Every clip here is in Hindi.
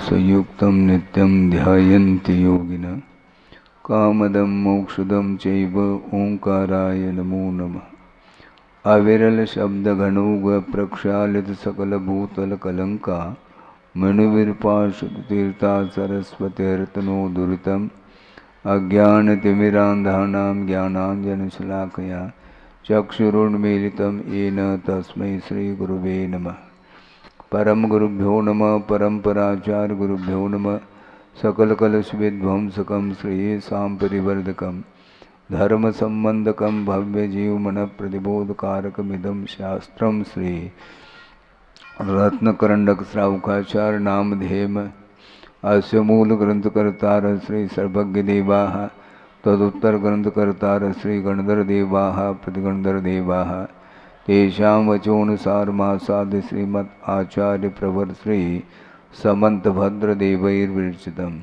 सयुक्तं नित्यं ध्यायन्ति योगिनः कामदं मोक्षदं चैव ओंकाराय नमो नमः। अविरल शब्द घनौघ प्रक्षालित सकल भूतल कलंका मणिविरपाशुत तीर्था सरस्वतीर्तनो दुरितम् अज्ञानतिमिरान्धानां ज्ञानाञ्जनशलाकया चक्षुरुन्मीलितं येन तस्मै श्रीगुरुवे नमः। परम गुरुभ्यो नमः। परम्पराचार्य गुरुभ्यो नमः। सकलकलशविध्वंसकं श्रेयसां परिवर्धकं धर्म संबंधकं भव्य जीवमन प्रतिबोधकारकमिदं शास्त्रं श्री रत्नकरण्डक श्रावकाचार्य नामधेयम्। अस्य मूल ग्रंथकर्तार श्री सर्वज्ञदेवाः तदुत्तर ग्रंथकर्तार श्री गणधरदेवाः प्रतिगणधरदेवाः तेषां वचोनुसारमासाद्य श्रीमद् आचार्य प्रवर श्री समन्तभद्रदेवैर्विरचितम्।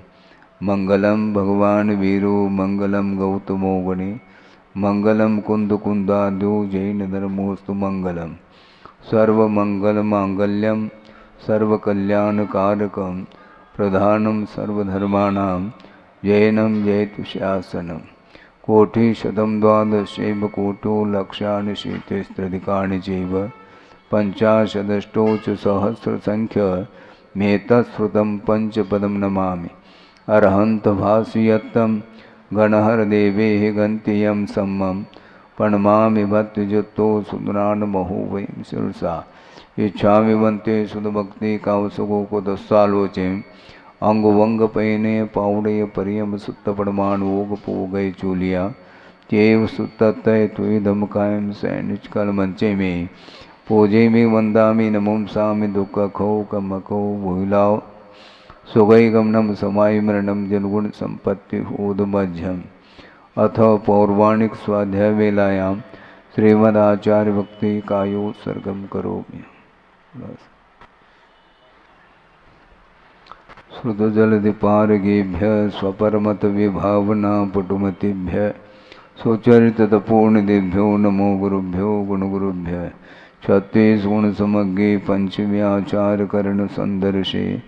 मंगलम भगवान वीरो मंगलम गौतमो गणे मंगलम कुंदकुंदाद्यो जैन धर्मोस्तु मंगलम सर्वमंगलमांगल्यम सर्वकल्याणकारकं प्रधानं सर्वधर्माणां जैनं जयतु शासनम्। कोटिशतं द्वादशैव कोटो लक्षाणि शीतस्त्रधिकानि चैव पञ्चाशदष्टौ च सहस्रसङ्ख्यमेतत्श्रुतं पञ्चपदं नमामि। अर्हन्त भासयत्तं गणहरदेवेः गन्त्ययं सम्मं प्रणमामि भक्तियुक्तो सुदुरान्महो वयं शिरसा इच्छामि वन्ते सुधभक्ति कावसुगोकुदस्सालोचें अंगवंगपयने पावड़य परियम सुत्त परमाणुग पोगय चूलिया चैव सुत्तय त्विदम कायम सैनिचकल मंचे में पूजे में वंदामि नमुंसामि दुख खो कमको भूलाओ सुगई गमनम समाय मरणम जनगुण संपत्ति होदमध्यम। अथ पौर्वाणिक स्वाध्याय वेलायां श्रीमदाचार्य भक्ति कायोत्सर्गम करोमि। श्रुतजलधिपारगेभ्य स्वपरमत विभावना पटुमतिभ्य सुचरितपूर्णदेभ्यो नमो गुरुभ्यो गुणगुरुभ्य। छत्तीस गुण समग्रे पंचम्याचार कर्ण संदर्शे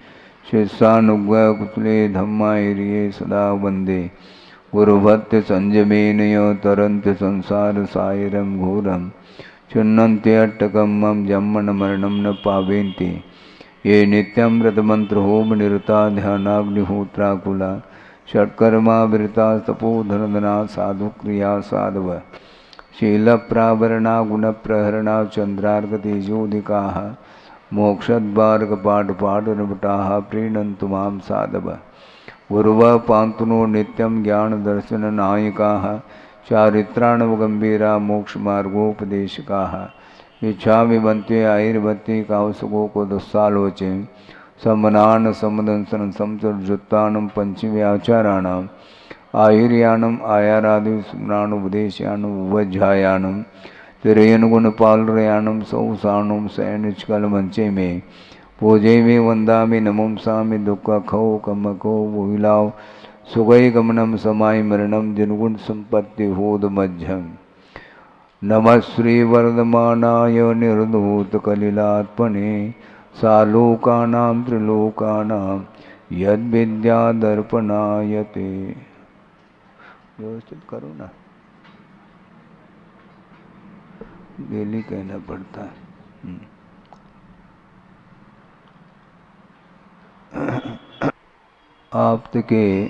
शिष्यानुग्रहकुतले धम्मायिरिये सदा वन्दे गुरुभक्ति संयमेन य तरन्ति संसार सायरं घोरं चिन्नन्ति अट्टकं मम जन्मन मरणं न पावेन्ति ये नित्यं व्रतमन्त्रहोम निरता ध्यानाग्निहोत्राकुला षट्कर्मावृता तपोधनधना साधुक्रिया साधव शीलप्रावरणा गुणप्रहरणा चन्द्रार्कतेजोदिकाः मोक्षद्वारकपाटपाटनभटाः प्रीणन्तु मां साधव। गुरुवः पान्तुनो नित्यं ज्ञानदर्शननायकाः चारित्राणवगम्भीरा मोक्षमार्गोपदेशकाः इच्छामि वन्ते आयुर्वत्ति कावसुगोकुदस्सालोचें सम्मनान सम्मदंसन संसर्जुत्तानं पंचम्याचाराणाम् आयुर्यानम् आयारादिस्मराणुपदेशयानम् उपध्यायानं तिरयनुगुणपालरयानं सौसानं सैनिचकलमंचे में पूजे में वंदामि नमुंसामि दुख खो कमको भूलाओ सुगई गमनम समाय मरणम जनगुण संपत्ति होद मध्यम। नमः श्री वर्धमानाय निर्धूतकलिलात्मने सालोकानां त्रिलोकानां यद्विद्यादर्पणायते। व्यवस्थित करो ना, डेली कहना पड़ता है। आप के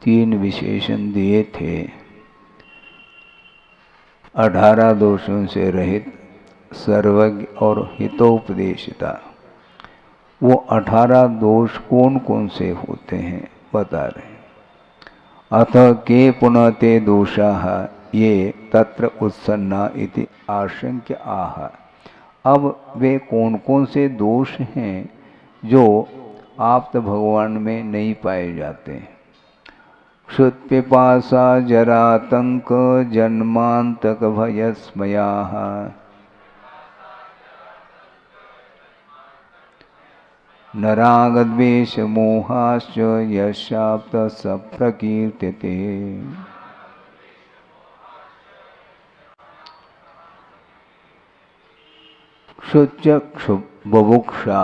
3 विशेषण दिए थे। 18 दोषों से रहित, सर्वज्ञ और हितोपदेशिता। वो 18 दोष कौन कौन से होते हैं बता रहे हैं। अथ के पुनः ते दोषाः ये तत्र उत्सन्ना इति आशंक्य आह। अब वे कौन कौन से दोष हैं जो आप्त भगवान में नहीं पाए जाते। क्षुत्पिपासा जरातंक जन्मांतक भयस्मयाः नरागद्वेष मोहाश्च यशाप्त सप्रकीर्त्यते। क्षुच्च बुभुक्षा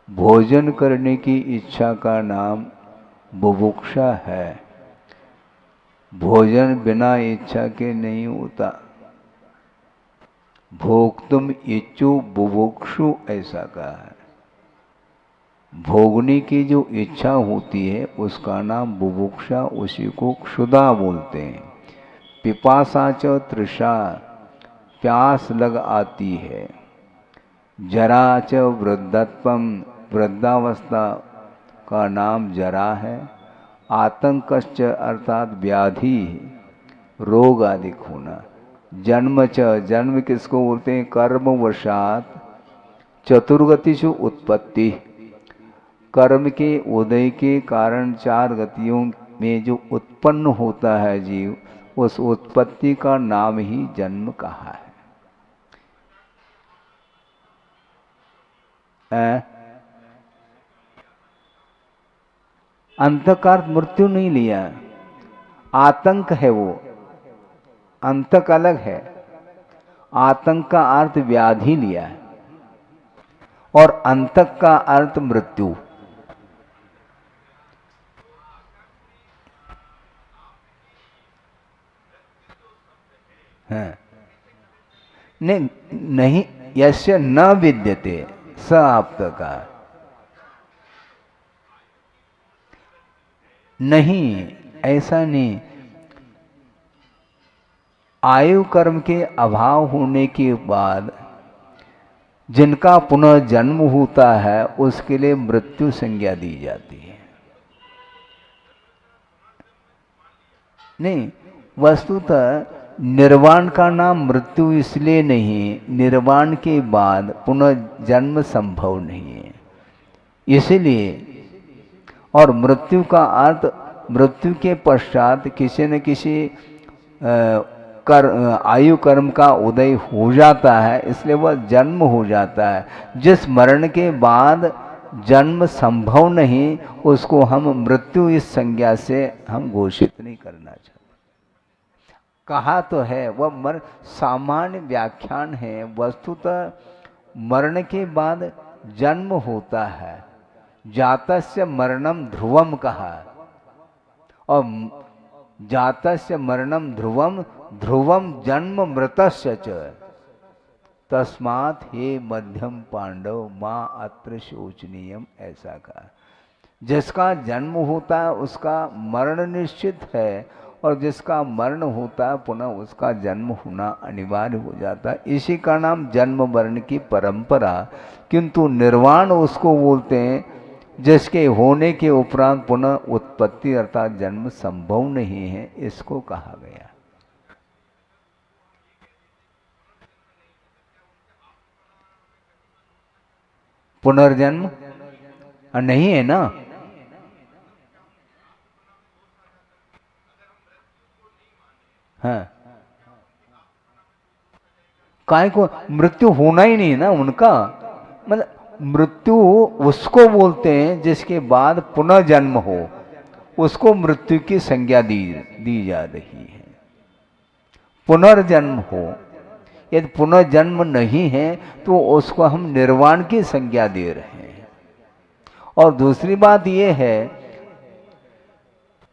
भोजन करने की इच्छा का नाम बुभुक्षा है। भोजन बिना इच्छा के नहीं होता। भोक्तुम इच्छु बुभुक्षु ऐसा कहा है। भोगने की जो इच्छा होती है उसका नाम बुभुक्षा, उसी को क्षुधा बोलते हैं। पिपासा च तृषा, प्यास लग आती है। जरा च वृद्धत्वम, वृद्धावस्था का नाम जरा है। आतंकश्च अर्थात व्याधि, रोग आदि होना। जन्म च, जन्म किसको बोलते हैं? कर्मवशात चतुर्गतिषु उत्पत्ति, कर्म के उदय के कारण चार गतियों में जो उत्पन्न होता है जीव, उस उत्पत्ति का नाम ही जन्म कहा है। अंत का अर्थ मृत्यु नहीं लिया, आतंक है वो। अंतक अलग है, आतंक का अर्थ व्याधि लिया है और अंतक का अर्थ मृत्यु। है नहीं, यस्य न विद्यते स आप्त का नहीं, ऐसा नहीं। आयु कर्म के अभाव होने के बाद जिनका पुनः जन्म होता है उसके लिए मृत्यु संज्ञा दी जाती है। नहीं, वस्तुतः निर्वाण का नाम मृत्यु इसलिए नहीं, निर्वाण के बाद पुनः जन्म संभव नहीं है इसलिए। और मृत्यु का अर्थ मृत्यु के पश्चात किसी न किसी आयु कर्म का उदय हो जाता है, इसलिए वह जन्म हो जाता है। जिस मरण के बाद जन्म संभव नहीं उसको हम मृत्यु इस संज्ञा से हम घोषित नहीं करना चाहते। कहा तो है वह सामान्य व्याख्यान है। वस्तुतः मरण के बाद जन्म होता है। जातस्य मरणम ध्रुवम कहा, और जातस्य मरणम ध्रुवम, ध्रुवम जन्म मृतस्य च, तस्मात् हे मध्यम पांडव मां अत्र शोचनीयम ऐसा कहा। जिसका जन्म होता है उसका मरण निश्चित है, और जिसका मरण होता है पुनः उसका जन्म होना अनिवार्य हो जाता है। इसी का नाम जन्म मरण की परंपरा। किंतु निर्वाण उसको बोलते हैं जिसके होने के उपरांत पुनः उत्पत्ति अर्थात जन्म संभव नहीं है, इसको कहा गया। पुनर्जन्म नहीं है ना। हाँ, काय को मृत्यु होना ही नहीं ना उनका। मतलब मृत्यु उसको बोलते हैं जिसके बाद पुनः जन्म हो, उसको मृत्यु की संज्ञा दी जा रही है। पुनर्जन्म हो, यदि पुनर्जन्म नहीं है तो उसको हम निर्वाण की संज्ञा दे रहे हैं। और दूसरी बात यह है,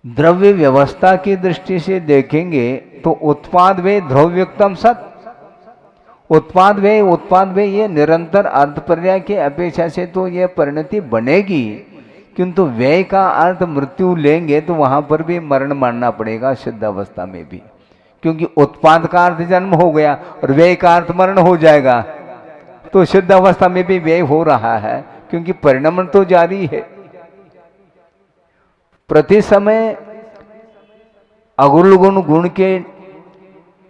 द्रव्य व्यवस्था की दृष्टि से देखेंगे तो उत्पाद वे द्रव्युक्तम सत, उत्पाद वे ये निरंतर अर्थ पर्याय के अपेक्षा से तो यह परिणति बनेगी, किंतु व्यय का अर्थ मृत्यु लेंगे तो वहां पर भी मरण मानना पड़ेगा सिद्ध अवस्था में भी, क्योंकि उत्पाद का अर्थ जन्म हो गया और व्यय का अर्थ मरण हो जाएगा। तो सिद्ध अवस्था में भी व्यय हो रहा है क्योंकि परिणमन तो जारी है। प्रति समय अगुण गुण के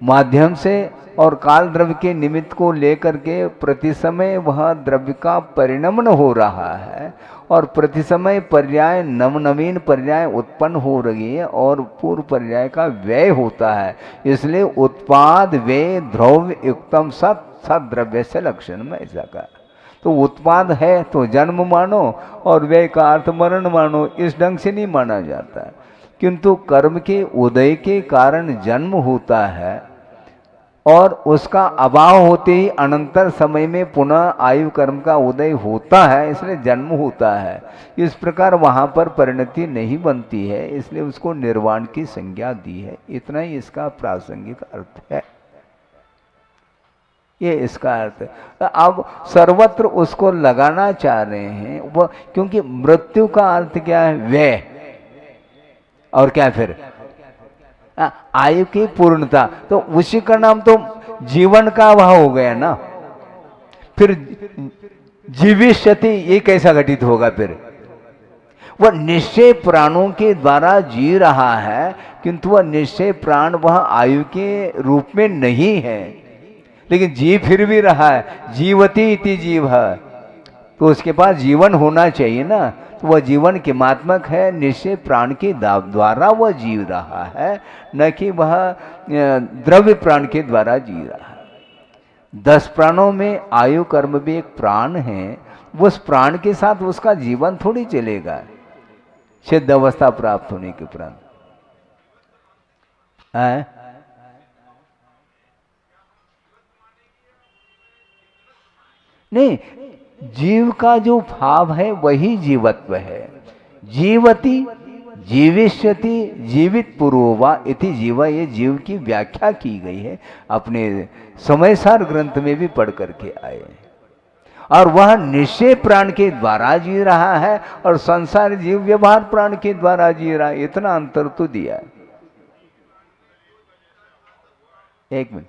माध्यम से और काल द्रव्य के निमित्त को लेकर के प्रति समय वह द्रव्य का परिणमन हो रहा है, और प्रति समय पर्याय नवनवीन पर्याय उत्पन्न हो रही है और पूर्व पर्याय का व्यय होता है। इसलिए उत्पाद व्यय द्रव्य युक्तम सत, सत द्रव्य से लक्षण में ऐसा का। तो उत्पाद है तो जन्म मानो और व्यय का अर्थ मरण मानो, इस ढंग से नहीं माना जाता है। किंतु कर्म के उदय के कारण जन्म होता है, और उसका अभाव होते ही अनंतर समय में पुनः आयु कर्म का उदय होता है, इसलिए जन्म होता है। इस प्रकार वहां पर परिणति नहीं बनती है, इसलिए उसको निर्वाण की संज्ञा दी है। इतना ही इसका प्रासंगिक अर्थ है, ये इसका अर्थ है। अब सर्वत्र उसको लगाना चाह रहे हैं वो, क्योंकि मृत्यु का अर्थ क्या है? व्यय। और क्या फिर आयु की पूर्णता, तो उसी का नाम तो जीवन का अभाव हो गया ना। फिर जीविष्यति ये कैसा घटित होगा? फिर वह निश्चय प्राणों के द्वारा जी रहा है, किंतु वह निश्चय प्राण वह आयु के रूप में नहीं है, लेकिन जी फिर भी रहा है। जीवती इति जीव है, तो उसके पास जीवन होना चाहिए ना। तो वह जीवन किमात्मक है, निश्चय प्राण के द्वारा वह जी रहा है, न कि वह द्रव्य प्राण के द्वारा जी रहा है। 10 प्राणों में आयु कर्म भी एक प्राण है, उस प्राण के साथ उसका जीवन थोड़ी चलेगा सिद्ध अवस्था प्राप्त होने के उपरांत। नहीं, जीव का जो भाव है वही जीवत्व है। जीवति, जीविष्यति, जीवित पुरोवा इति जीवा, ये जीव की व्याख्या की गई है, अपने समयसार ग्रंथ में भी पढ़ करके आए हैं। और वह निश्चय प्राण के द्वारा जी रहा है और संसार जीव व्यवहार प्राण के द्वारा जी रहा है। इतना अंतर तो दिया है। एक मिनट,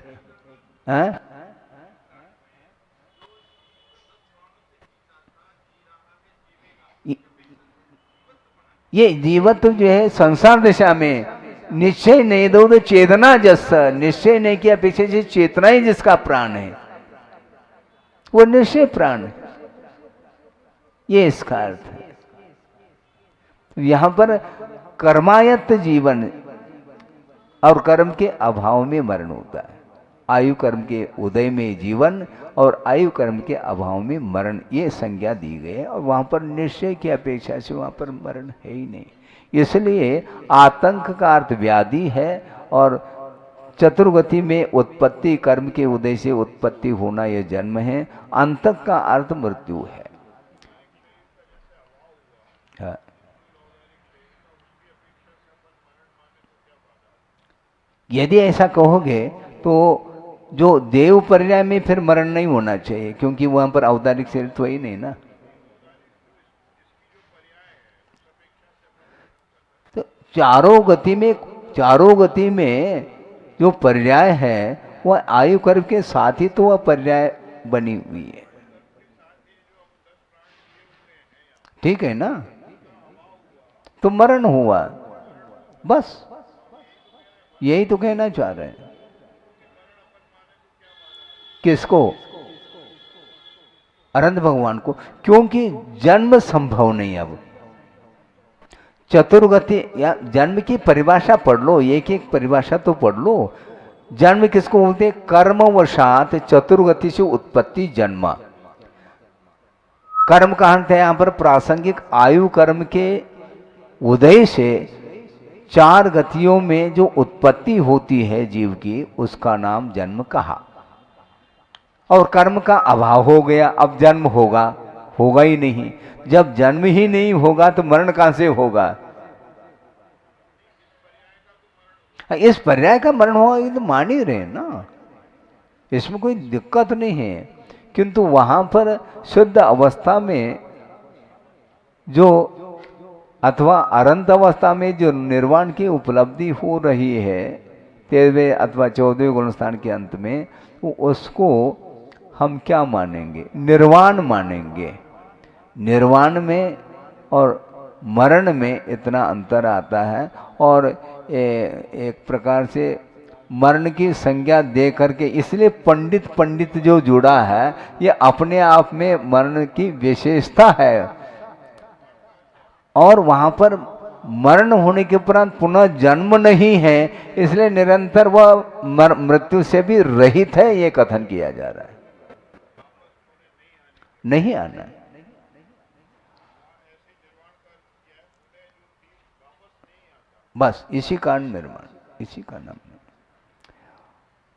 ये जीवत्व जो है संसार दिशा में निश्चय नहीं दो तो चेतना जस, निश्चय नहीं किया पीछे से चेतना ही जिसका प्राण है वो निश्चय प्राण है, ये इसका अर्थ है। यहां पर कर्मायत्त जीवन और कर्म के अभाव में मरण होता है। आयु कर्म के उदय में जीवन और आयु कर्म के अभाव में मरण, ये संज्ञा दी गई है। और वहां पर निश्चय की अपेक्षा से वहां पर मरण है ही नहीं। इसलिए आतंक का अर्थ व्याधि है, और चतुर्गति में उत्पत्ति, कर्म के उदय से उत्पत्ति होना यह जन्म है। अंतक का अर्थ मृत्यु है। हाँ। यदि ऐसा कहोगे तो जो देव पर्याय में फिर मरण नहीं होना चाहिए, क्योंकि वहां पर औदारिक शरीर तो ही नहीं ना। तो चारों गति में जो पर्याय है वह आयु कर्म के साथ ही तो वह पर्याय बनी हुई है, ठीक है ना। तो मरण हुआ, बस यही तो कहना चाह रहे हैं। किसको? अनंत भगवान को, क्योंकि जन्म संभव नहीं। अब चतुर्गति या जन्म की परिभाषा पढ़ लो, एक एक परिभाषा तो पढ़ लो। जन्म किसको बोलते हैं? कर्मवशात चतुर्गति से उत्पत्ति जन्मा। कर्म का अर्थ है यहां पर प्रासंगिक आयु कर्म के उदय से 4 गतियों में जो उत्पत्ति होती है जीव की, उसका नाम जन्म कहा। और कर्म का अभाव हो गया, अब जन्म होगा? होगा ही नहीं। जब जन्म ही नहीं होगा तो मरण कहां से होगा? इस पर्याय का मरण होगा ये तो मान ही रहे ना, इसमें कोई दिक्कत नहीं है। किंतु वहां पर शुद्ध अवस्था में जो, अथवा अनंत अवस्था में जो निर्वाण की उपलब्धि हो रही है 13वें अथवा 14वें गुणस्थान के अंत में, उसको हम क्या मानेंगे? निर्वाण मानेंगे। निर्वाण में और मरण में इतना अंतर आता है। और एक प्रकार से मरण की संज्ञा दे करके, इसलिए पंडित पंडित जो जुड़ा है ये अपने आप में मरण की विशेषता है। और वहां पर मरण होने के उपरांत पुनः जन्म नहीं है, इसलिए निरंतर वह मृत्यु से भी रहित है, ये कथन किया जा रहा है। नहीं आना है। बस इसी कारण निर्माण, इसी का नाम।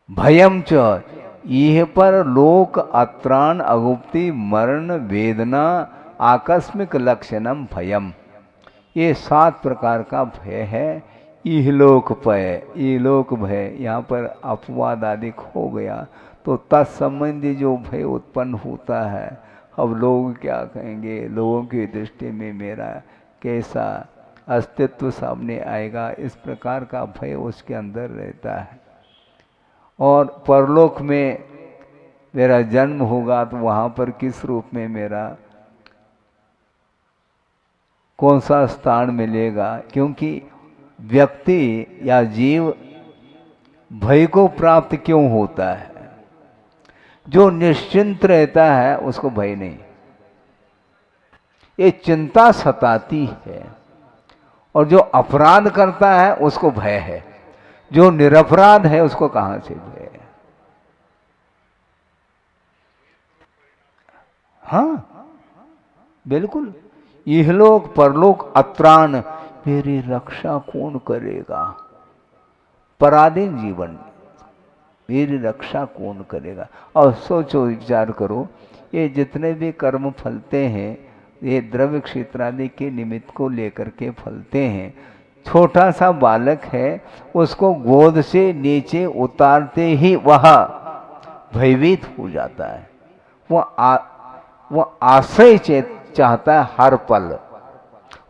भयम च यह पर लोक अत्राण अगुप्ति मरण वेदना आकस्मिक लक्षणम भयम, ये 7 प्रकार का भय है। इहलोक भय, इहलोक भय, यहाँ पर अपवाद आदि हो गया तो तत्संबंधी जो भय उत्पन्न होता है, अब लोग क्या कहेंगे, लोगों की दृष्टि में मेरा कैसा अस्तित्व सामने आएगा, इस प्रकार का भय उसके अंदर रहता है। और परलोक में मेरा जन्म होगा तो वहाँ पर किस रूप में मेरा कौन सा स्थान मिलेगा, क्योंकि व्यक्ति या जीव भय को प्राप्त क्यों होता है? जो निश्चिंत रहता है उसको भय नहीं, ये चिंता सताती है। और जो अपराध करता है उसको भय है, जो निरपराध है उसको कहां से भय है? हाँ बिल्कुल, इहलोक परलोक अत्राण, मेरी रक्षा कौन करेगा? पराधीन जीवन, मेरी रक्षा कौन करेगा? और सोचो, विचार करो, ये जितने भी कर्म फलते हैं ये द्रव्य क्षेत्रादि के निमित्त को लेकर के फलते हैं। छोटा सा बालक है, उसको गोद से नीचे उतारते ही वह भयभीत हो जाता है। वह आश्रय चाहता है हर पल,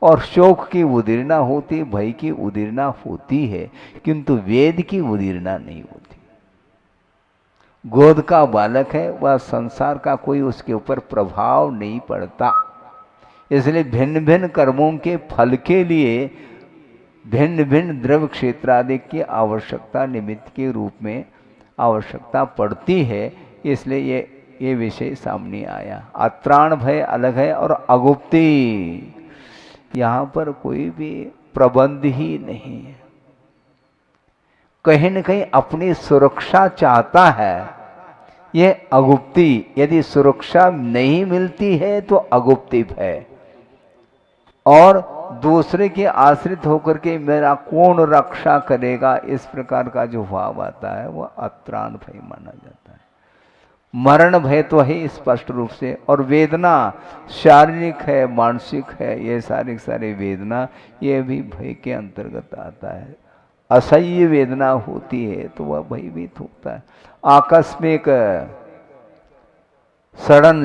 और शोक की उदीर्णा होती, भय की उदीर्णा होती है, किंतु वेद की उदीर्णा नहीं होती। गोद का बालक है, वह संसार का कोई उसके ऊपर प्रभाव नहीं पड़ता। इसलिए भिन्न भिन्न कर्मों के फल के लिए भिन्न भिन्न द्रव्य क्षेत्र आदि की आवश्यकता निमित्त के रूप में आवश्यकता पड़ती है। इसलिए ये विषय सामने आया। अत्राण भय अलग है, और अगुप्ति, यहाँ पर कोई भी प्रबंध ही नहीं है। कहीं न कहीं अपनी सुरक्षा चाहता है, ये अगुप्ति। यदि सुरक्षा नहीं मिलती है तो अगुप्ति भय, और दूसरे के आश्रित होकर के मेरा कौन रक्षा करेगा, इस प्रकार का जो भाव आता है वह अत्राण भय माना जाता है। मरण भय तो है स्पष्ट रूप से, और वेदना शारीरिक है मानसिक है, ये सारी वेदना ये भी भय के अंतर्गत आता है। असह्य वेदना होती है तो वह भयभीत होता है। आकस्मिक सडन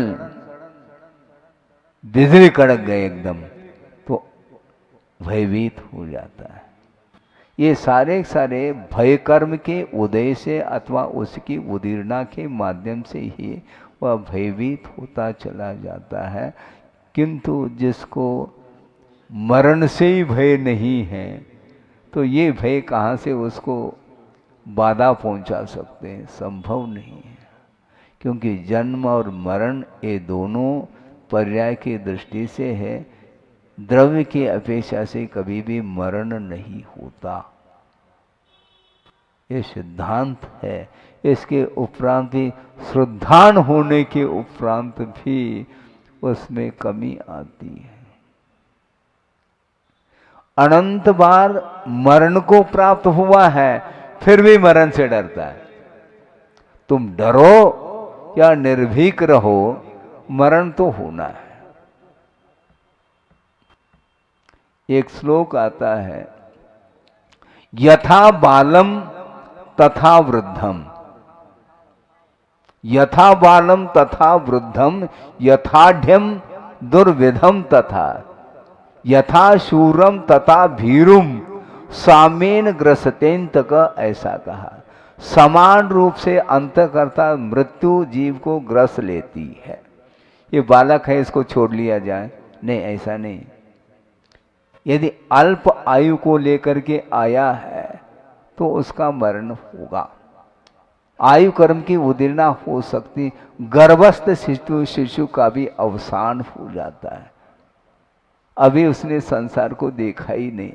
बिजली कड़क गए एकदम तो भयभीत हो जाता है। ये सारे भय कर्म के उदय से अथवा उसकी उदीर्णा के माध्यम से ही वह भयभीत होता चला जाता है। किंतु जिसको मरण से ही भय नहीं है तो ये भय कहाँ से उसको बाधा पहुंचा सकते हैं? संभव नहीं है, क्योंकि जन्म और मरण ये दोनों पर्याय की दृष्टि से है। द्रव्य की अपेक्षा से कभी भी मरण नहीं होता, ये सिद्धांत है। इसके उपरांत भी श्रद्धान होने के उपरांत भी उसमें कमी आती है। अनंत बार मरण को प्राप्त हुआ है फिर भी मरण से डरता है। तुम डरो या निर्भीक रहो, मरण तो होना है। एक श्लोक आता है, यथा बालम तथा वृद्धम, यथा बालम तथा वृद्धम, यथाढ़ दुर्विधम तथा, यथा शूरम तथा भीरुम सामेन ग्रसतेंत का, ऐसा कहा। समान रूप से अंतःकर्ता मृत्यु जीव को ग्रस लेती है। ये बालक है, इसको छोड़ लिया जाए? नहीं, ऐसा नहीं। यदि अल्प आयु को लेकर के आया है तो उसका मरण होगा। आयु कर्म की उदीर्णा हो सकती, गर्भस्थ शिशु का भी अवसान हो जाता है। अभी उसने संसार को देखा ही नहीं,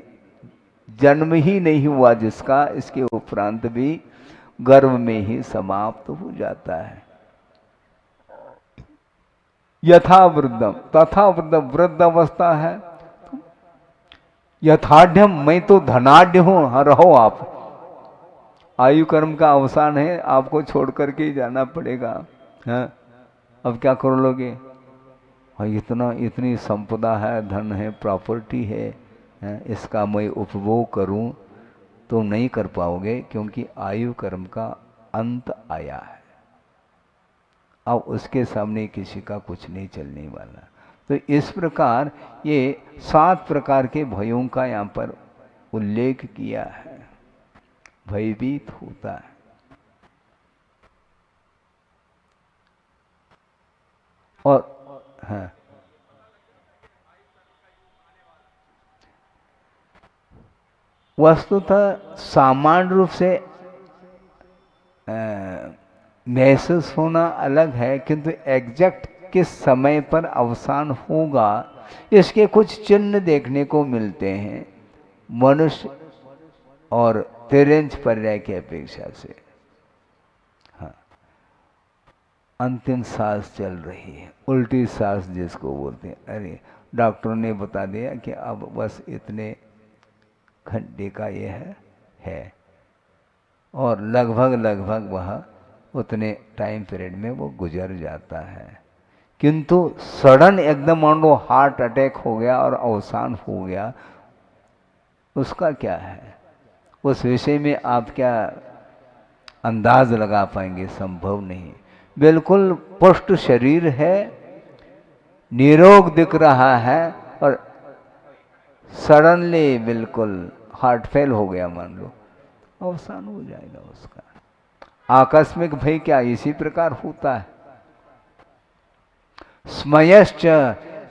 जन्म ही नहीं हुआ जिसका, इसके उपरांत भी गर्भ में ही समाप्त हो जाता है। यथा वृद्धम तथा वृद्धम, वृद्ध अवस्था है। यथाढ़, मैं तो धनाढ़ हूं, रहो आप। आयु कर्म का अवसान है, आपको छोड़ करके ही जाना पड़ेगा। हाँ, अब क्या कर लोगे? और इतनी संपदा है, धन है, प्रॉपर्टी है, इसका मैं उपभोग करूं, तो नहीं कर पाओगे, क्योंकि आयु कर्म का अंत आया है। अब उसके सामने किसी का कुछ नहीं चलने वाला। तो इस प्रकार ये 7 प्रकार के भयों का यहाँ पर उल्लेख किया है। भयभीत होता है। और हाँ, वस्तुतः सामान्य रूप से महसूस होना अलग है, किंतु एग्जैक्ट किस समय पर अवसान होगा इसके कुछ चिन्ह देखने को मिलते हैं मनुष्य और तिर्यंच पर्याय की अपेक्षा से। हाँ, अंतिम सांस चल रही है, उल्टी सांस जिसको बोलते हैं, अरे डॉक्टर ने बता दिया कि अब बस इतने घंटे का ये है और लगभग वह उतने टाइम पीरियड में वो गुजर जाता है। किंतु सडन एकदम मान लो हार्ट अटैक हो गया और अवसान हो गया, उसका क्या है? उस विषय में आप क्या अंदाज लगा पाएंगे? संभव नहीं। बिल्कुल पुष्ट शरीर है, निरोग दिख रहा है और सडनली बिल्कुल हार्ट फेल हो गया, मान लो अवसान हो जाएगा उसका। आकस्मिक भय क्या इसी प्रकार होता है। स्मयश्च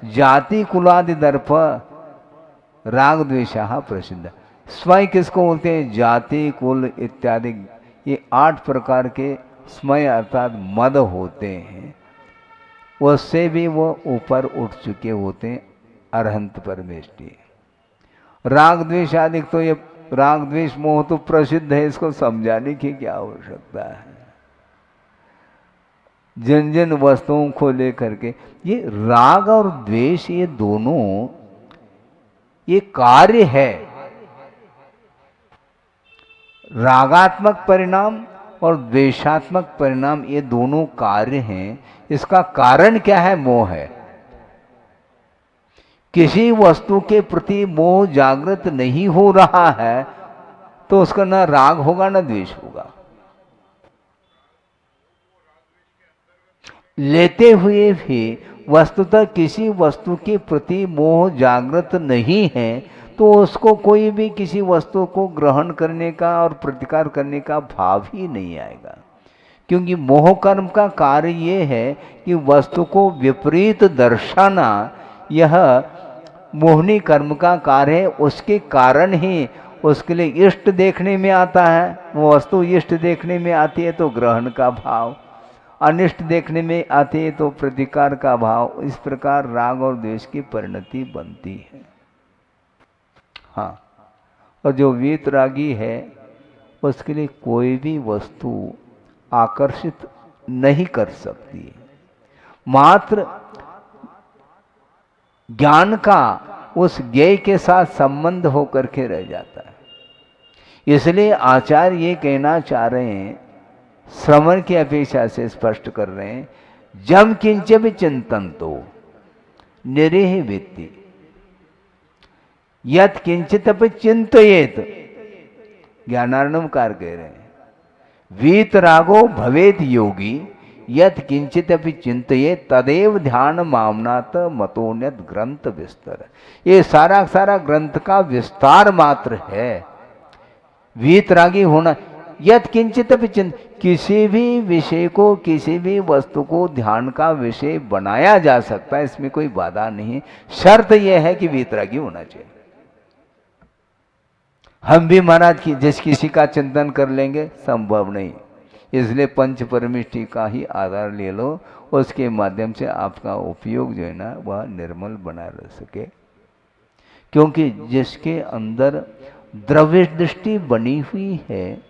जाति कुलादि दर्प राग द्वेषा प्रसिद्ध। स्मय किसको बोलते हैं? जाति कुल इत्यादि, ये 8 प्रकार के स्मय अर्थात मद होते हैं। उससे भी वो ऊपर उठ चुके होते हैं अरहंत परमेष्टि। राग द्वेष आदि, तो ये राग द्वेष मोह तो प्रसिद्ध है, इसको समझाने की क्या आवश्यकता है। जिन जिन वस्तुओं को लेकर के ये राग और द्वेष, ये दोनों ये कार्य है। रागात्मक परिणाम और द्वेषात्मक परिणाम, ये दोनों कार्य हैं। इसका कारण क्या है? मोह है। किसी वस्तु के प्रति मोह जागृत नहीं हो रहा है तो उसका ना राग होगा ना द्वेष होगा। लेते हुए भी वस्तुतः किसी वस्तु के प्रति मोह जागृत नहीं है तो उसको कोई भी किसी वस्तु को ग्रहण करने का और प्रतिकार करने का भाव ही नहीं आएगा। क्योंकि मोह कर्म का कार्य ये है कि वस्तु को विपरीत दर्शाना, यह मोहनी कर्म का कार्य है। उसके कारण ही उसके लिए इष्ट देखने में आता है। वो वस्तु इष्ट देखने में आती है तो ग्रहण का भाव, अनिष्ट देखने में आती है तो प्रतिकार का भाव। इस प्रकार राग और द्वेष की परिणति बनती है। हाँ, और जो वीतरागी है उसके लिए कोई भी वस्तु आकर्षित नहीं कर सकती, मात्र ज्ञान का उस ज्ञेय के साथ संबंध होकर के रह जाता है। इसलिए आचार्य ये कहना चाह रहे हैं, श्रवण की अपेक्षा से स्पष्ट कर रहे हैं, जम किंच भी चिंतन तो निरीह वित्ति यत किंचित अपि चिंतयेत। ज्ञानार्णवकार कह रहे हैं, वीतरागो भवेत योगी यत किंचित अपि चिंतयेत तदेव ध्यान मामनात मतोन्यत ग्रंथ विस्तर। ये सारा ग्रंथ का विस्तार मात्र है। वीतरागी होना, यत किंचित अपि चिंत, किसी भी विषय को, किसी भी वस्तु को ध्यान का विषय बनाया जा सकता है, इसमें कोई बाधा नहीं। शर्त यह है कि वीतरागी होना चाहिए। हम भी महाराज की जिस किसी का चिंतन कर लेंगे, संभव नहीं। इसलिए पंच परमिष्टि का ही आधार ले लो, उसके माध्यम से आपका उपयोग जो है ना वह निर्मल बना रह सके। क्योंकि जिसके अंदर द्रव्य दृष्टि बनी हुई है,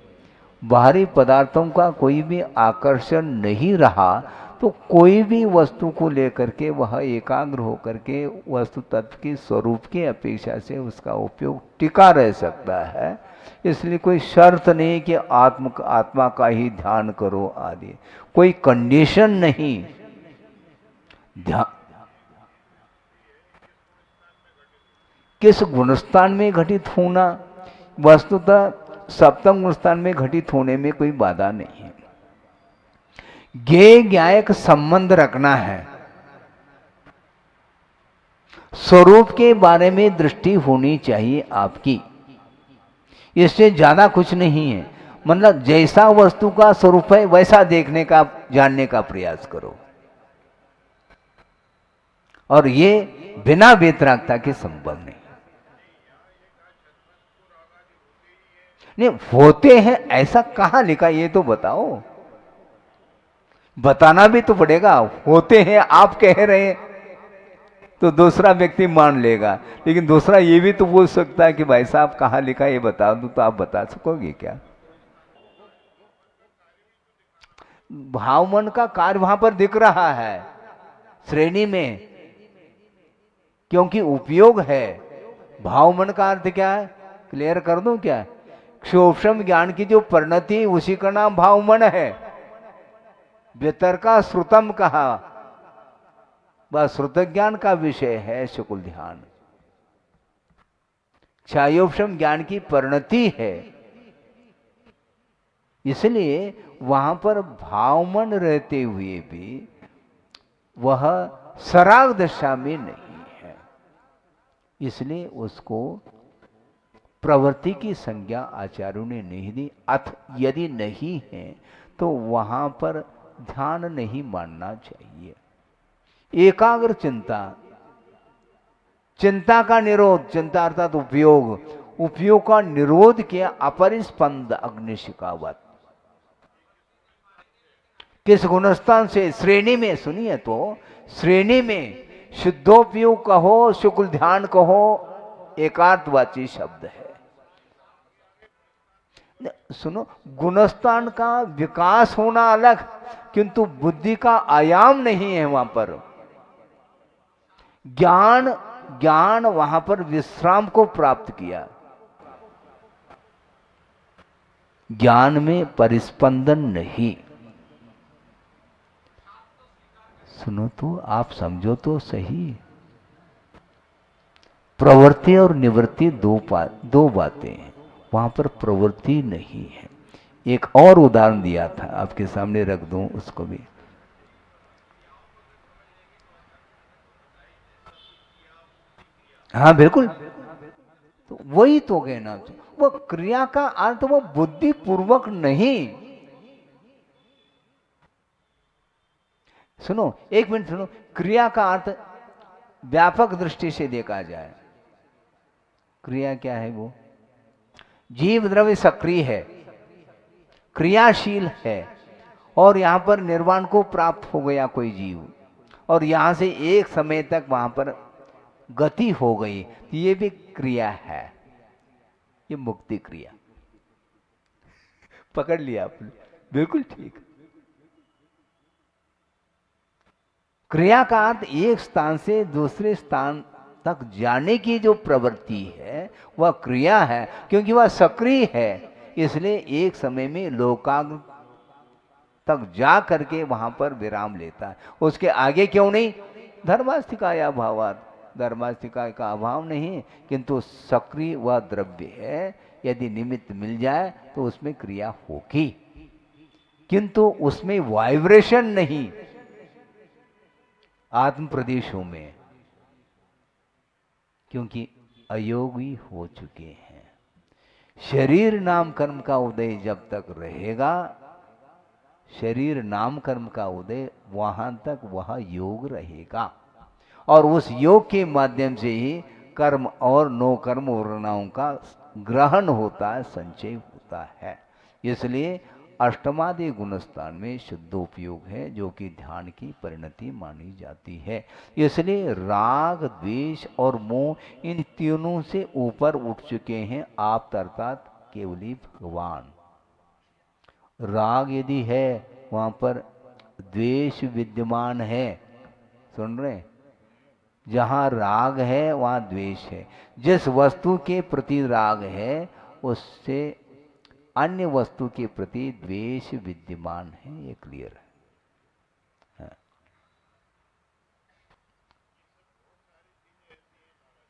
बाहरी पदार्थों का कोई भी आकर्षण नहीं रहा, तो कोई भी वस्तु को लेकर के वह एकाग्र होकर के वस्तु तत्व की स्वरूप की अपेक्षा से उसका उपयोग टिका रह सकता है। इसलिए कोई शर्त नहीं कि आत्मा का ही ध्यान करो आदि, कोई कंडीशन नहीं। ध्यान किस गुणस्थान में घटित होना, वस्तुतः सप्तम गुणस्थान में घटित होने में कोई बाधा नहीं है। ज्ञेय ज्ञाय का संबंध रखना है, स्वरूप के बारे में दृष्टि होनी चाहिए आपकी, इससे ज्यादा कुछ नहीं है। मतलब जैसा वस्तु का स्वरूप है वैसा देखने का, जानने का प्रयास करो, और ये बिना वैतरागता के संभव नहीं। नहीं होते हैं ऐसा कहां लिखा, ये तो बताओ, बताना भी तो पड़ेगा। होते हैं आप कह रहे हैं तो दूसरा व्यक्ति मान लेगा, लेकिन दूसरा ये भी तो बोल सकता है कि भाई साहब कहाँ लिखा ये बता दूं, तो आप बता सकोगे क्या? भाव मन का कार्य वहां पर दिख रहा है श्रेणी में, क्योंकि उपयोग है। भाव मन का अर्थ क्या है, क्लियर कर दूं क्या? क्षोभम ज्ञान की जो परिणति उसी का नाम भाव मन है। वितर्का श्रुतम कहा, वह श्रुत ज्ञान का विषय है शुक्ल ध्यान। क्षयोपम ज्ञान की परिणति है, इसलिए वहां पर भावमन रहते हुए भी वह सराग दशा में नहीं है, इसलिए उसको प्रवृत्ति की संज्ञा आचार्यों ने नहीं दी। अथ यदि नहीं है तो वहां पर ध्यान नहीं मानना चाहिए। एकाग्र चिंता, चिंता का निरोध, चिंता अर्थात उपयोग, उपयोग का निरोध किया अपरिस्पंद अग्निशिखावत। किस गुणस्थान से? श्रेणी में, सुनिए तो, श्रेणी में शुद्धोपयोग कहो, शुक्ल ध्यान कहो, एकार्थवाची शब्द है। सुनो, गुणस्थान का विकास होना अलग, किंतु बुद्धि का आयाम नहीं है वहां पर। ज्ञान वहां पर विश्राम को प्राप्त किया, ज्ञान में परिस्पंदन नहीं। सुनो तो, आप समझो तो सही, प्रवृत्ति और निवृत्ति दो बातें हैं, वहां पर प्रवृत्ति नहीं है। एक और उदाहरण दिया था, आपके सामने रख दूं उसको भी। हाँ बिल्कुल, तो वही तो कहना, वो क्रिया का अर्थ वो बुद्धि पूर्वक नहीं। सुनो, एक मिनट सुनो, क्रिया का अर्थ व्यापक दृष्टि से देखा जाए, क्रिया क्या है? वो जीव द्रव्य सक्रिय है, क्रियाशील है, और यहां पर निर्वाण को प्राप्त हो गया कोई जीव, और यहां से एक समय तक वहां पर गति हो गई, तो ये भी क्रिया है, ये मुक्ति क्रिया। पकड़ लिया आपने, बिल्कुल ठीक। क्रिया का अर्थ एक स्थान से दूसरे स्थान तक जाने की जो प्रवृत्ति है वह क्रिया है, क्योंकि वह सक्रिय है, इसलिए एक समय में लोकाग्र तक जा करके वहां पर विराम लेता है। उसके आगे क्यों नहीं? धर्मास्तिकाया भावात, धर्मास्तिका का अभाव नहीं, किंतु सक्रिय वह द्रव्य है, यदि निमित्त मिल जाए तो उसमें क्रिया होगी, किंतु उसमें वाइब्रेशन नहीं। आत्म प्रदेशों में, क्योंकि अयोगी हो चुके हैं। शरीर नाम कर्म का उदय जब तक रहेगा, शरीर नाम कर्म का उदय, वहां तक वह योग रहेगा, और उस योग के माध्यम से ही कर्म और नो कर्म वर्णाओं का ग्रहण होता है, संचय होता है। इसलिए अष्टमादि गुणस्थान में शुद्धोपयोग है, जो कि ध्यान की परिणति मानी जाती है। इसलिए राग, द्वेष और मोह, इन तीनों से ऊपर उठ चुके हैं आप, अर्थात केवली भगवान। राग यदि है वहां पर द्वेष विद्यमान है, सुन रहे? जहां राग है वहां द्वेष है। जिस वस्तु के प्रति राग है उससे अन्य वस्तु के प्रति द्वेष विद्यमान है, ये क्लियर है।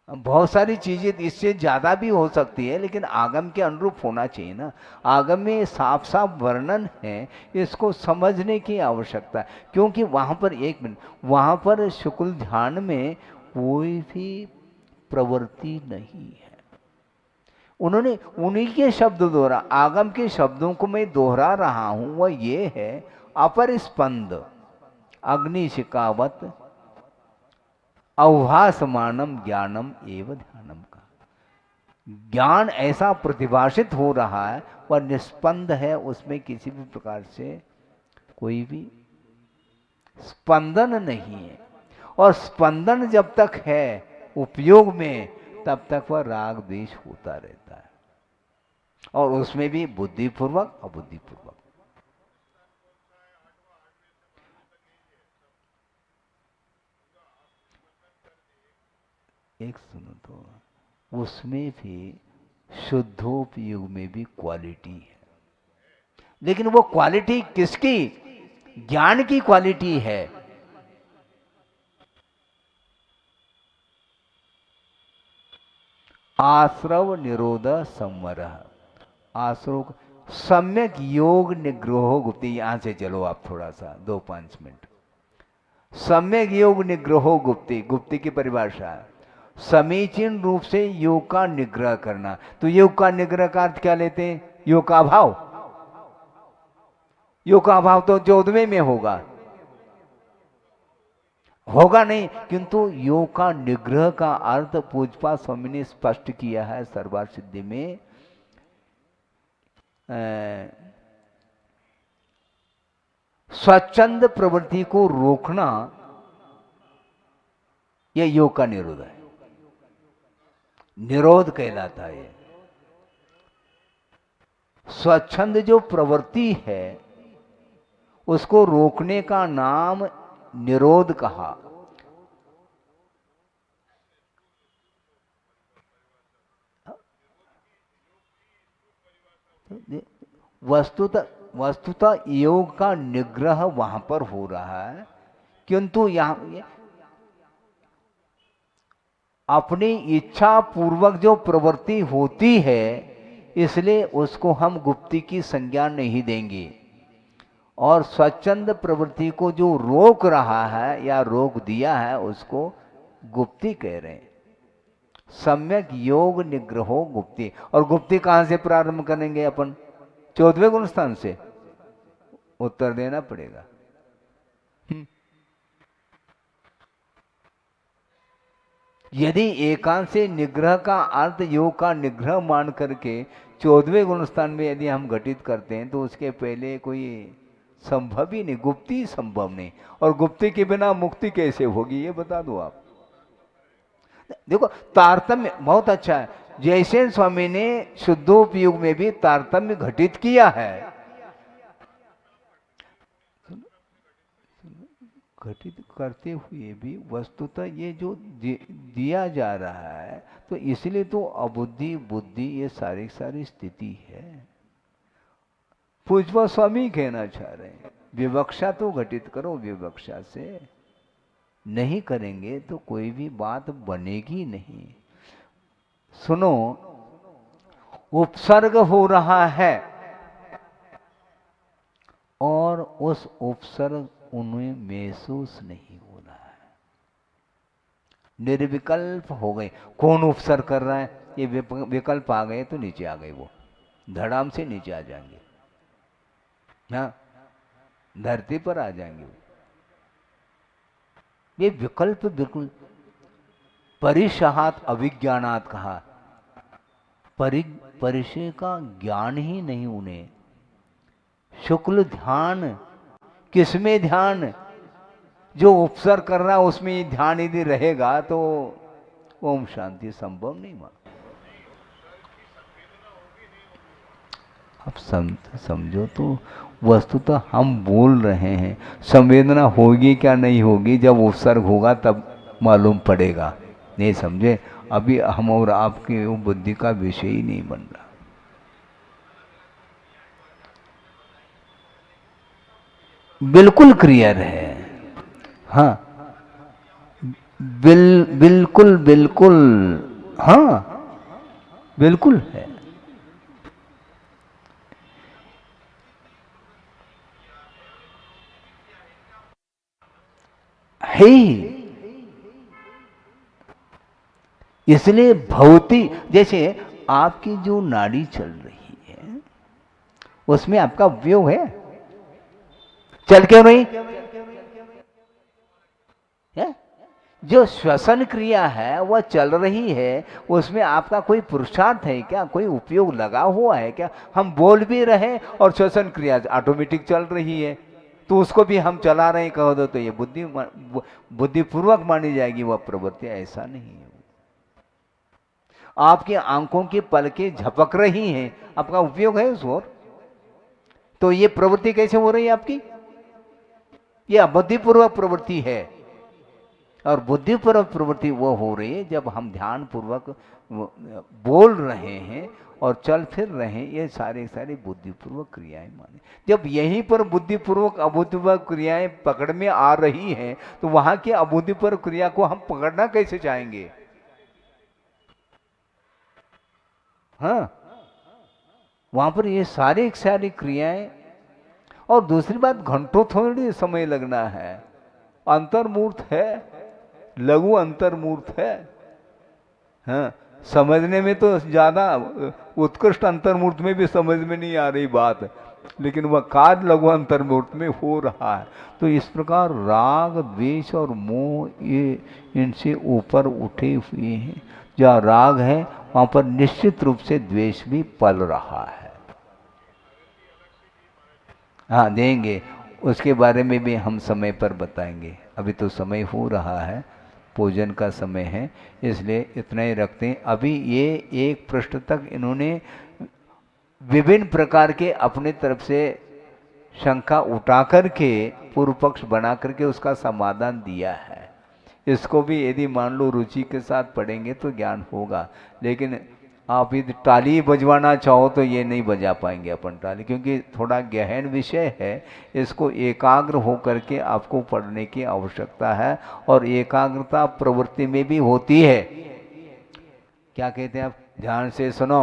बहुत सारी चीजें इससे ज्यादा भी हो सकती है, लेकिन आगम के अनुरूप होना चाहिए ना। आगम में साफ साफ वर्णन है, इसको समझने की आवश्यकता है। क्योंकि वहां पर, एक मिनट, वहां पर शुक्ल ध्यान में कोई भी प्रवृत्ति नहीं है। उन्होंने उन्हीं के शब्द दोहरा, आगम के शब्दों को मैं दोहरा रहा हूं, वह ये है, अपर स्पंद अग्निशिकावत अवभासमानम ज्ञानम एवं ध्यानम का। ज्ञान ऐसा प्रतिभाषित हो रहा है, वह निस्पंद है, उसमें किसी भी प्रकार से कोई भी स्पंदन नहीं है। और स्पंदन जब तक है उपयोग में, तब तक वह राग द्वेष होता रहता है, और उसमें भी बुद्धिपूर्वक अबुद्धिपूर्वक। एक सुनो तो, उसमें भी शुद्धोपयोग में भी क्वालिटी है, लेकिन वो क्वालिटी किसकी? ज्ञान की क्वालिटी है। आश्रव निरोध संवर, आश्रव सम्यक योग निग्रहो गुप्ति। यहां से चलो आप थोड़ा सा 2-5 मिनट। सम्यक योग निग्रहो गुप्ति, गुप्ति की परिभाषा है समीचीन रूप से योग का निग्रह करना। तो योग का निग्रह का अर्थ क्या लेते हैं? योग का अभाव। योग का अभाव तो 14वें में होगा, होगा नहीं, किंतु योग का निग्रह का अर्थ पूज्यपाद स्वामी ने स्पष्ट किया है सर्वार्थ सिद्धि में। स्वच्छंद प्रवृत्ति को रोकना, यह योग का निरोध है, निरोध कहलाता है। स्वच्छंद जो प्रवृत्ति है उसको रोकने का नाम निरोध कहा। वस्तुतः योग का निग्रह वहां पर हो रहा है, किंतु यहां अपनी इच्छा पूर्वक जो प्रवृत्ति होती है, इसलिए उसको हम गुप्ति की संज्ञा नहीं देंगे। और स्वच्छंद प्रवृत्ति को जो रोक रहा है या रोक दिया है, उसको गुप्ति कह रहे हैं। सम्यक योग निग्रहो गुप्ति। और गुप्ति कहां से प्रारंभ करेंगे अपन? 14वें गुण स्थान से उत्तर देना पड़ेगा। यदि एकांत से निग्रह का अर्थ योग का निग्रह मान करके 14वें गुण स्थान में यदि हम घटित करते हैं, तो उसके पहले कोई संभव ही नहीं, गुप्ति संभव नहीं। और गुप्ति के बिना मुक्ति कैसे होगी, ये बता दो आप। देखो तारतम्य बहुत अच्छा है, जैसे स्वामी ने शुद्धोपयोग में भी तारतम्य घटित किया है। घटित करते हुए भी वस्तुतः ये जो दिया जा रहा है, तो इसलिए तो अबुद्धि बुद्धि ये सारी सारी स्थिति है। पूज्य स्वामी कहना चाह रहे हैं, विवक्षा तो घटित करो, विवक्षा से नहीं करेंगे तो कोई भी बात बनेगी नहीं। सुनो, उपसर्ग हो रहा है और उस उपसर्ग उन्हें महसूस नहीं हो रहा है, निर्विकल्प हो गए। कौन उपसर्ग कर रहा है? ये विकल्प आ गए तो नीचे आ गए, वो धड़ाम से नीचे आ जाएंगे, हाँ धरती पर आ जाएंगे। ये विकल्प बिल्कुल परिशहात अविज्ञानात कहा, परिचय का ज्ञान ही नहीं उन्हें। शुक्ल ध्यान, किसमें ध्यान? जो उपसर्ग कर रहा है उसमें ध्यान यदि रहेगा तो ओम शांति संभव नहीं मां। अब समझो तो, वस्तुतः हम बोल रहे हैं, संवेदना होगी क्या नहीं होगी, जब उपसर्ग होगा तब मालूम पड़ेगा। नहीं समझे? अभी हम और आपकी बुद्धि का विषय ही नहीं बन रहा। बिल्कुल क्लियर है। हाँ, बिल्कुल बिल्कुल। हाँ, बिल्कुल है। है ही। इसलिए भौतिक, जैसे आपकी जो नाड़ी चल रही है उसमें आपका उपयोग है, चल क्यों नहीं है? जो श्वसन क्रिया है वह चल रही है, उसमें आपका कोई पुरुषार्थ है क्या, कोई उपयोग लगा हुआ है क्या? हम बोल भी रहे हैं और श्वसन क्रिया ऑटोमेटिक चल रही है, तो उसको भी हम चला रहे हैं कहो तो ये बुद्धिपूर्वक मानी जाएगी वह प्रवृत्ति? ऐसा नहीं है। आपकी आंखों की पलकें झपक रही हैं, आपका उपयोग है उस ओर, तो ये प्रवृत्ति कैसे हो रही है आपकी? ये अबुद्धिपूर्वक प्रवृत्ति है। और बुद्धिपूर्वक प्रवृत्ति वो हो रही है जब हम ध्यान पूर्वक बोल रहे हैं और चल फिर रहे हैं, ये सारे सारे बुद्धिपूर्वक क्रियाएं माने। जब यहीं पर बुद्धिपूर्वक अबुद्धिपूर्वक क्रियाएं पकड़ में आ रही हैं, तो वहां की अबुद्धिपूर्वक क्रिया को हम पकड़ना कैसे चाहेंगे? हाँ, वहां पर ये सारी सारी क्रियाएं। और दूसरी बात, घंटों थोड़ी समय लगना है, अंतर्मूर्त है, लघु अंतर्मूर्त है। हाँ, समझने में तो ज्यादा उत्कृष्ट अंतर्मूर्त में भी समझ में नहीं आ रही बात, लेकिन वह कार्य लघु अंतर्मूर्त में हो रहा है। तो इस प्रकार राग द्वेष और मोह ये इनसे ऊपर उठे हुए हैं। जहाँ राग है वहां पर निश्चित रूप से द्वेष भी पल रहा है। हाँ, देंगे, उसके बारे में भी हम समय पर बताएंगे। अभी तो समय हो रहा है, भोजन का समय है, इसलिए इतना ही रखते हैं। अभी ये एक पृष्ठ तक इन्होंने विभिन्न प्रकार के अपने तरफ से शंका उठा करके पूर्व पक्ष बना करके उसका समाधान दिया है। इसको भी यदि मान लो रुचि के साथ पढ़ेंगे तो ज्ञान होगा, लेकिन आप यदि ताली बजवाना चाहो तो ये नहीं बजा पाएंगे अपन ताली, क्योंकि थोड़ा गहन विषय है। इसको एकाग्र होकर के आपको पढ़ने की आवश्यकता है, और एकाग्रता प्रवृत्ति में भी होती है। क्या कहते हैं आप? ध्यान से सुनो,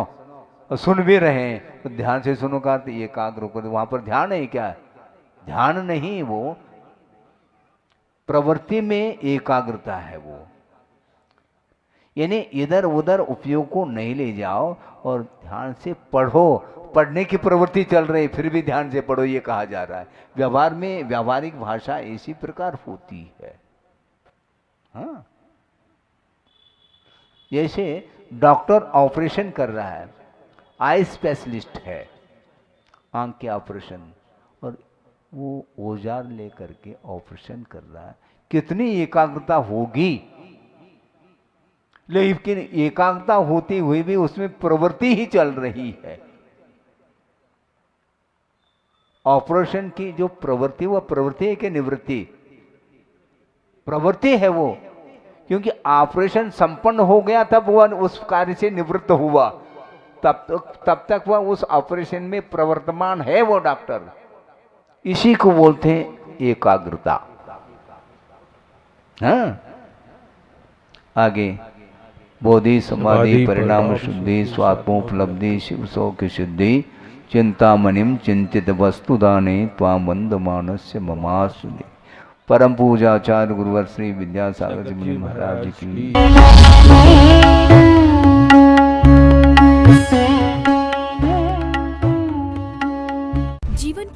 और सुन भी रहे हैं तो ध्यान से सुनो का तो एकाग्र होकर, वहां पर ध्यान है क्या? ध्यान नहीं, वो प्रवृत्ति में एकाग्रता है वो। यानी इधर उधर उपयोग को नहीं ले जाओ और ध्यान से पढ़ो। पढ़ने की प्रवृत्ति चल रही फिर भी ध्यान से पढ़ो, ये कहा जा रहा है। व्यवहार में व्यावहारिक भाषा इसी प्रकार होती है। हाँ, जैसे डॉक्टर ऑपरेशन कर रहा है, आई स्पेशलिस्ट है, आंख के ऑपरेशन, और वो औजार लेकर के ऑपरेशन कर रहा है, कितनी एकाग्रता होगी। लेकिन एकाग्रता होती हुई भी उसमें प्रवृत्ति ही चल रही है। ऑपरेशन की जो प्रवृत्ति, वह प्रवृत्ति है कि निवृत्ति? प्रवृत्ति है वो, क्योंकि ऑपरेशन संपन्न हो गया तब वह उस कार्य से निवृत्त हुआ, तब तक वह उस ऑपरेशन में प्रवर्तमान है वो डॉक्टर। इसी को बोलते हैं एकाग्रता। हाँ, आगे बोधि समाधि परिणाम शुद्धि स्वात्मोपलब्धि शिव सौ की शुद्धि चिंतामणिम चिंतित वस्तुदाने त्वाम वंदमानस्य ममासुनि। परम पूजाचार्य गुरुवर श्री विद्यासागर जी महाराज की।